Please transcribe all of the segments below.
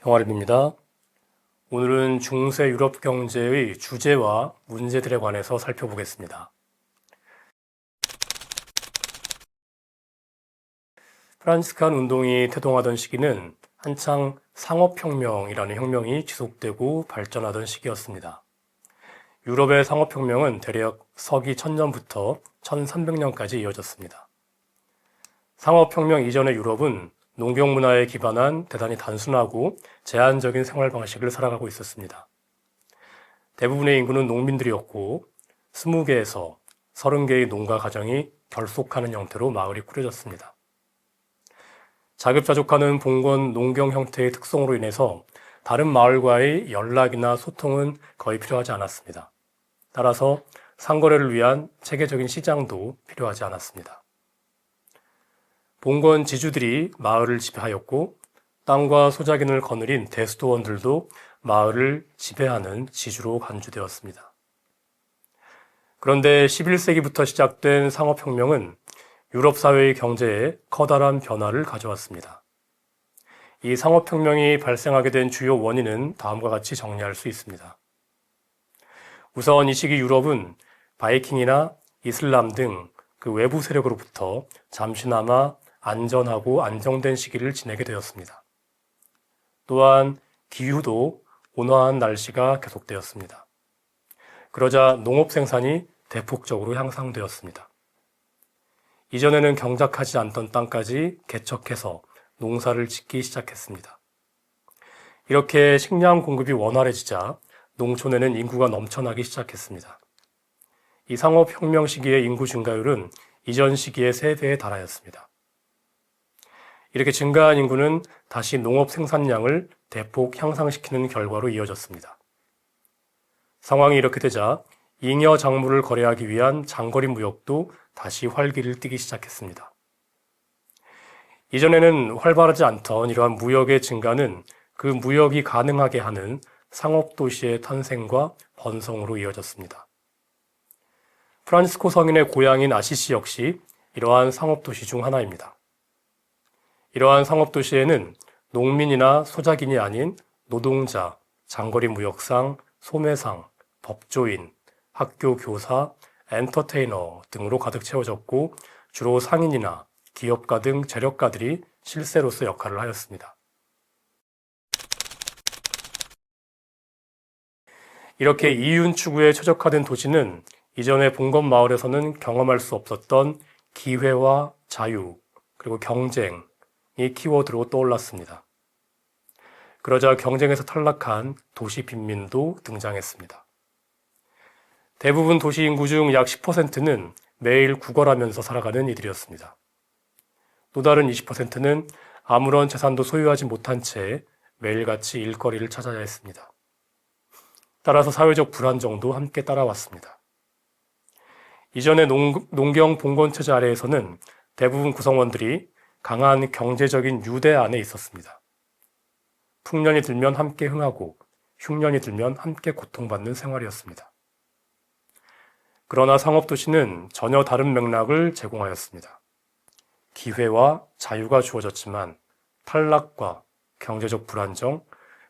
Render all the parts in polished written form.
영화림입니다. 오늘은 중세 유럽 경제의 주제와 문제들에 관해서 살펴보겠습니다. 프란치스칸 운동이 태동하던 시기는 한창 상업혁명이라는 혁명이 지속되고 발전하던 시기였습니다. 유럽의 상업혁명은 대략 서기 1000년부터 1300년까지 이어졌습니다. 상업혁명 이전의 유럽은 농경문화에 기반한 대단히 단순하고 제한적인 생활 방식을 살아가고 있었습니다. 대부분의 인구는 농민들이었고 20개에서 30개의 농가 가정이 결속하는 형태로 마을이 꾸려졌습니다. 자급자족하는 봉건 농경 형태의 특성으로 인해서 다른 마을과의 연락이나 소통은 거의 필요하지 않았습니다. 따라서 상거래를 위한 체계적인 시장도 필요하지 않았습니다. 봉건 지주들이 마을을 지배하였고 땅과 소작인을 거느린 대수도원들도 마을을 지배하는 지주로 간주되었습니다. 그런데 11세기부터 시작된 상업혁명은 유럽 사회의 경제에 커다란 변화를 가져왔습니다. 이 상업혁명이 발생하게 된 주요 원인은 다음과 같이 정리할 수 있습니다. 우선 이 시기 유럽은 바이킹이나 이슬람 등 그 외부 세력으로부터 잠시나마 안전하고 안정된 시기를 지내게 되었습니다. 또한 기후도 온화한 날씨가 계속되었습니다. 그러자 농업 생산이 대폭적으로 향상되었습니다. 이전에는 경작하지 않던 땅까지 개척해서 농사를 짓기 시작했습니다. 이렇게 식량 공급이 원활해지자 농촌에는 인구가 넘쳐나기 시작했습니다. 이 상업혁명 시기의 인구 증가율은 이전 시기의 3배에 달하였습니다. 이렇게 증가한 인구는 다시 농업 생산량을 대폭 향상시키는 결과로 이어졌습니다. 상황이 이렇게 되자 잉여 작물을 거래하기 위한 장거리 무역도 다시 활기를 띠기 시작했습니다. 이전에는 활발하지 않던 이러한 무역의 증가는 그 무역이 가능하게 하는 상업도시의 탄생과 번성으로 이어졌습니다. 프란치스코 성인의 고향인 아시시 역시 이러한 상업도시 중 하나입니다. 이러한 상업도시에는 농민이나 소작인이 아닌 노동자, 장거리 무역상, 소매상, 법조인, 학교 교사, 엔터테이너 등으로 가득 채워졌고 주로 상인이나 기업가 등 재력가들이 실세로서 역할을 하였습니다. 이렇게 이윤 추구에 최적화된 도시는 이전의 봉건 마을에서는 경험할 수 없었던 기회와 자유, 그리고 경쟁, 이 키워드로 떠올랐습니다. 그러자 경쟁에서 탈락한 도시 빈민도 등장했습니다. 대부분 도시 인구 중 약 10%는 매일 구걸하면서 살아가는 이들이었습니다. 또 다른 20%는 아무런 재산도 소유하지 못한 채 매일같이 일거리를 찾아야 했습니다. 따라서 사회적 불안정도 함께 따라왔습니다. 이전의 농경 봉건체제 아래에서는 대부분 구성원들이 강한 경제적인 유대 안에 있었습니다. 풍년이 들면 함께 흥하고 흉년이 들면 함께 고통받는 생활이었습니다. 그러나 상업도시는 전혀 다른 맥락을 제공하였습니다. 기회와 자유가 주어졌지만 탈락과 경제적 불안정,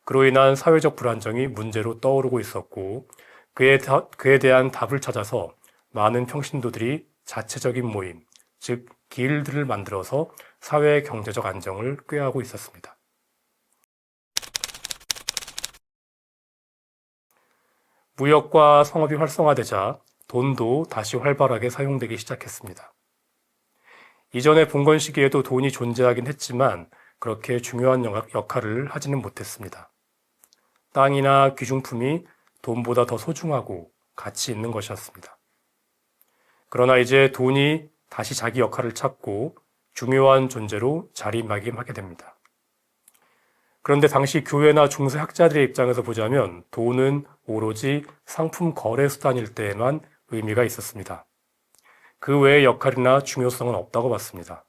그로 인한 사회적 불안정이 문제로 떠오르고 있었고 그에 대한 답을 찾아서 많은 평신도들이 자체적인 모임, 즉 길드를 만들어서 사회 경제적 안정을 꾀하고 있었습니다. 무역과 성업이 활성화되자 돈도 다시 활발하게 사용되기 시작했습니다. 이전의 봉건 시기에도 돈이 존재하긴 했지만 그렇게 중요한 역할을 하지는 못했습니다. 땅이나 귀중품이 돈보다 더 소중하고 가치 있는 것이었습니다. 그러나 이제 돈이 다시 자기 역할을 찾고 중요한 존재로 자리매김하게 됩니다. 그런데 당시 교회나 중세 학자들의 입장에서 보자면 돈은 오로지 상품 거래 수단일 때에만 의미가 있었습니다. 그 외의 역할이나 중요성은 없다고 봤습니다.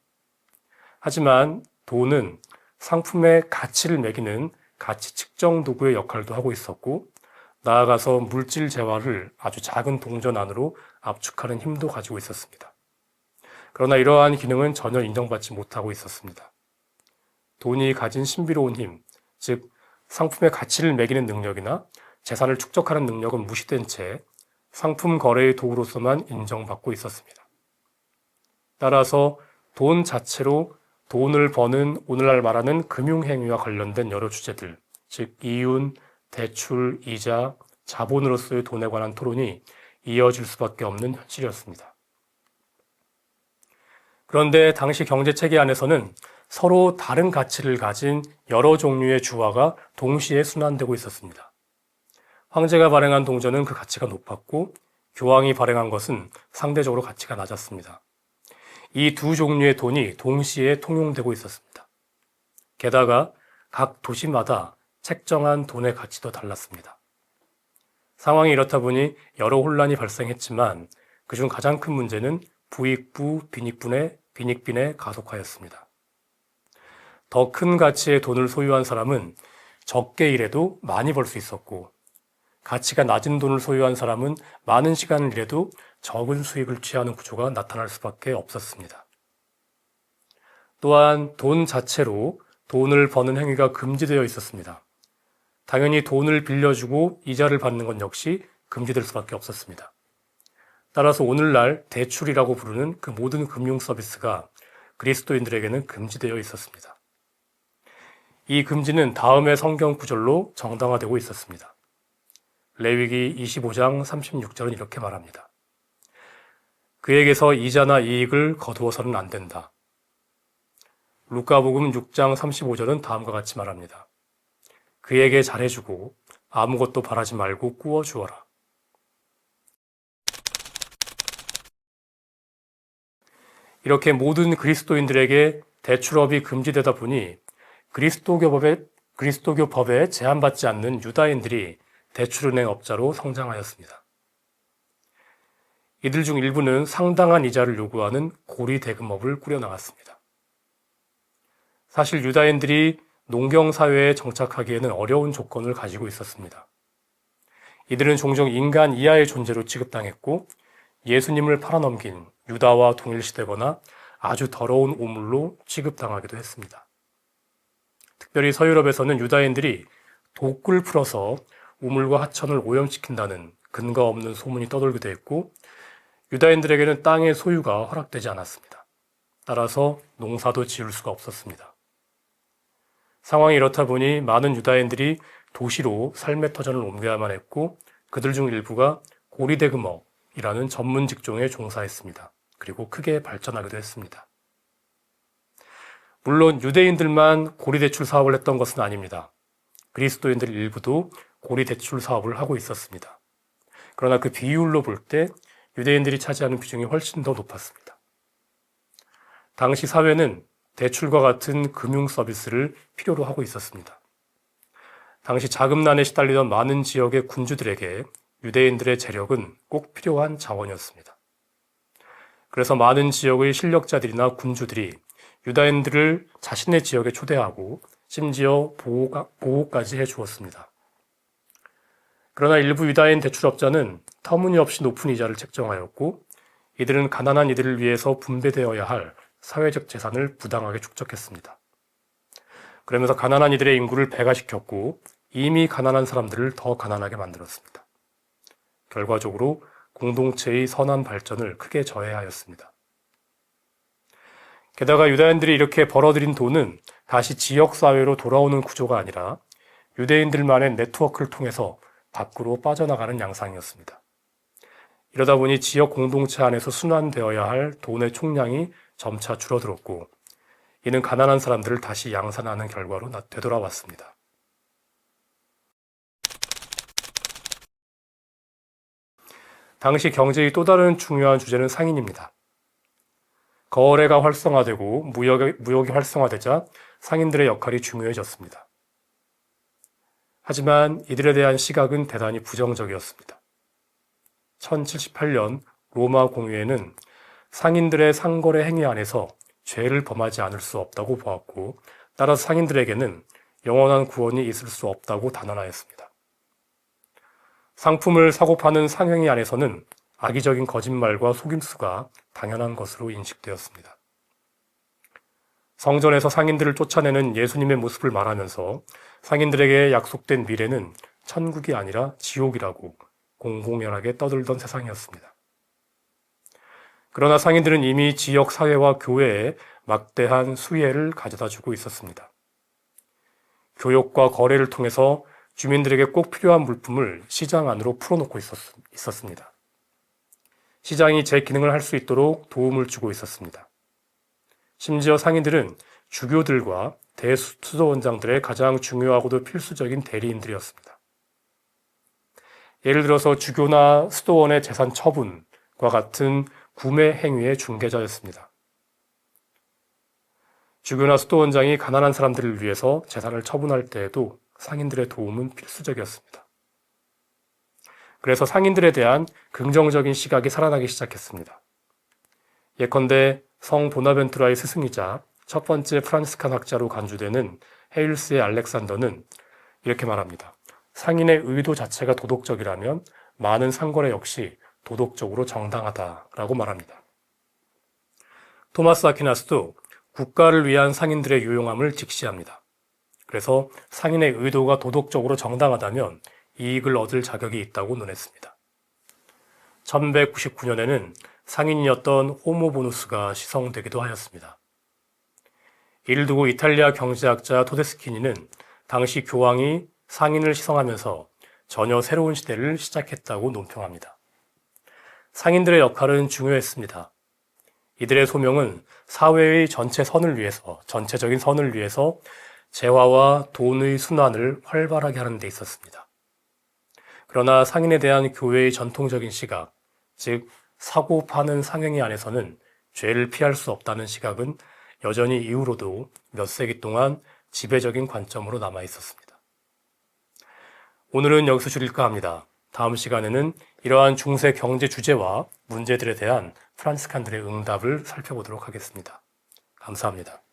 하지만 돈은 상품의 가치를 매기는 가치 측정 도구의 역할도 하고 있었고 나아가서 물질 재화를 아주 작은 동전 안으로 압축하는 힘도 가지고 있었습니다. 그러나 이러한 기능은 전혀 인정받지 못하고 있었습니다. 돈이 가진 신비로운 힘, 즉 상품의 가치를 매기는 능력이나 재산을 축적하는 능력은 무시된 채 상품 거래의 도구로서만 인정받고 있었습니다. 따라서 돈 자체로 돈을 버는 오늘날 말하는 금융행위와 관련된 여러 주제들, 즉 이윤, 대출, 이자, 자본으로서의 돈에 관한 토론이 이어질 수밖에 없는 현실이었습니다. 그런데 당시 경제체계 안에서는 서로 다른 가치를 가진 여러 종류의 주화가 동시에 순환되고 있었습니다. 황제가 발행한 동전은 그 가치가 높았고 교황이 발행한 것은 상대적으로 가치가 낮았습니다. 이 두 종류의 돈이 동시에 통용되고 있었습니다. 게다가 각 도시마다 책정한 돈의 가치도 달랐습니다. 상황이 이렇다 보니 여러 혼란이 발생했지만 그중 가장 큰 문제는 부익부, 빈익빈의 가속화였습니다. 더 큰 가치의 돈을 소유한 사람은 적게 일해도 많이 벌 수 있었고 가치가 낮은 돈을 소유한 사람은 많은 시간을 일해도 적은 수익을 취하는 구조가 나타날 수밖에 없었습니다. 또한 돈 자체로 돈을 버는 행위가 금지되어 있었습니다. 당연히 돈을 빌려주고 이자를 받는 것 역시 금지될 수밖에 없었습니다. 따라서 오늘날 대출이라고 부르는 그 모든 금융 서비스가 그리스도인들에게는 금지되어 있었습니다. 이 금지는 다음의 성경 구절로 정당화되고 있었습니다. 레위기 25장 36절은 이렇게 말합니다. 그에게서 이자나 이익을 거두어서는 안 된다. 루카복음 6장 35절은 다음과 같이 말합니다. 그에게 잘해주고 아무것도 바라지 말고 꾸어주어라. 이렇게 모든 그리스도인들에게 대출업이 금지되다 보니 그리스도교 법에 제한받지 않는 유다인들이 대출은행업자로 성장하였습니다. 이들 중 일부는 상당한 이자를 요구하는 고리대금업을 꾸려나갔습니다. 사실 유다인들이 농경사회에 정착하기에는 어려운 조건을 가지고 있었습니다. 이들은 종종 인간 이하의 존재로 취급당했고 예수님을 팔아넘긴 유다와 동일시되거나 아주 더러운 오물로 취급당하기도 했습니다. 특별히 서유럽에서는 유다인들이 독을 풀어서 우물과 하천을 오염시킨다는 근거 없는 소문이 떠돌기도 했고 유다인들에게는 땅의 소유가 허락되지 않았습니다. 따라서 농사도 지을 수가 없었습니다. 상황이 이렇다 보니 많은 유다인들이 도시로 삶의 터전을 옮겨야만 했고 그들 중 일부가 고리대금업이라는 전문 직종에 종사했습니다. 그리고 크게 발전하기도 했습니다. 물론 유대인들만 고리대출 사업을 했던 것은 아닙니다. 그리스도인들 일부도 고리대출 사업을 하고 있었습니다. 그러나 그 비율로 볼 때 유대인들이 차지하는 비중이 훨씬 더 높았습니다. 당시 사회는 대출과 같은 금융 서비스를 필요로 하고 있었습니다. 당시 자금난에 시달리던 많은 지역의 군주들에게 유대인들의 재력은 꼭 필요한 자원이었습니다. 그래서 많은 지역의 실력자들이나 군주들이 유다인들을 자신의 지역에 초대하고 심지어 보호까지 해주었습니다. 그러나 일부 유다인 대출업자는 터무니없이 높은 이자를 책정하였고 이들은 가난한 이들을 위해서 분배되어야 할 사회적 재산을 부당하게 축적했습니다. 그러면서 가난한 이들의 인구를 배가시켰고 이미 가난한 사람들을 더 가난하게 만들었습니다. 결과적으로 공동체의 선한 발전을 크게 저해하였습니다. 게다가 유다인들이 이렇게 벌어들인 돈은 다시 지역사회로 돌아오는 구조가 아니라 유대인들만의 네트워크를 통해서 밖으로 빠져나가는 양상이었습니다. 이러다 보니 지역 공동체 안에서 순환되어야 할 돈의 총량이 점차 줄어들었고 이는 가난한 사람들을 다시 양산하는 결과로 되돌아왔습니다. 당시 경제의 또 다른 중요한 주제는 상인입니다. 거래가 활성화되고 무역이 활성화되자 상인들의 역할이 중요해졌습니다. 하지만 이들에 대한 시각은 대단히 부정적이었습니다. 1078년 로마 공의회는 상인들의 상거래 행위 안에서 죄를 범하지 않을 수 없다고 보았고 따라서 상인들에게는 영원한 구원이 있을 수 없다고 단언하였습니다. 상품을 사고 파는 상행위 안에서는 악의적인 거짓말과 속임수가 당연한 것으로 인식되었습니다. 성전에서 상인들을 쫓아내는 예수님의 모습을 말하면서 상인들에게 약속된 미래는 천국이 아니라 지옥이라고 공공연하게 떠들던 세상이었습니다. 그러나 상인들은 이미 지역 사회와 교회에 막대한 수혜를 가져다 주고 있었습니다. 교역과 거래를 통해서 주민들에게 꼭 필요한 물품을 시장 안으로 풀어놓고 있었습니다. 시장이 제 기능을 할 수 있도록 도움을 주고 있었습니다. 심지어 상인들은 주교들과 대수도원장들의 가장 중요하고도 필수적인 대리인들이었습니다. 예를 들어서 주교나 수도원의 재산 처분과 같은 구매 행위의 중개자였습니다. 주교나 수도원장이 가난한 사람들을 위해서 재산을 처분할 때에도 상인들의 도움은 필수적이었습니다. 그래서 상인들에 대한 긍정적인 시각이 살아나기 시작했습니다. 예컨대 성 보나벤투라의 스승이자 첫 번째 프란시스칸 학자로 간주되는 헤일스의 알렉산더는 이렇게 말합니다. 상인의 의도 자체가 도덕적이라면 많은 상거래 역시 도덕적으로 정당하다라고 말합니다. 토마스 아퀴나스도 국가를 위한 상인들의 유용함을 직시합니다. 그래서 상인의 의도가 도덕적으로 정당하다면 이익을 얻을 자격이 있다고 논했습니다. 1199년에는 상인이었던 호모 보누스가 시성되기도 하였습니다. 이를 두고 이탈리아 경제학자 토데스키니는 당시 교황이 상인을 시성하면서 전혀 새로운 시대를 시작했다고 논평합니다. 상인들의 역할은 중요했습니다. 이들의 소명은 사회의 전체적인 선을 위해서 재화와 돈의 순환을 활발하게 하는 데 있었습니다. 그러나 상인에 대한 교회의 전통적인 시각, 즉 사고 파는 상행위 안에서는 죄를 피할 수 없다는 시각은 여전히 이후로도 몇 세기 동안 지배적인 관점으로 남아 있었습니다. 오늘은 여기서 줄일까 합니다. 다음 시간에는 이러한 중세 경제 주제와 문제들에 대한 프란시스칸들의 응답을 살펴보도록 하겠습니다. 감사합니다.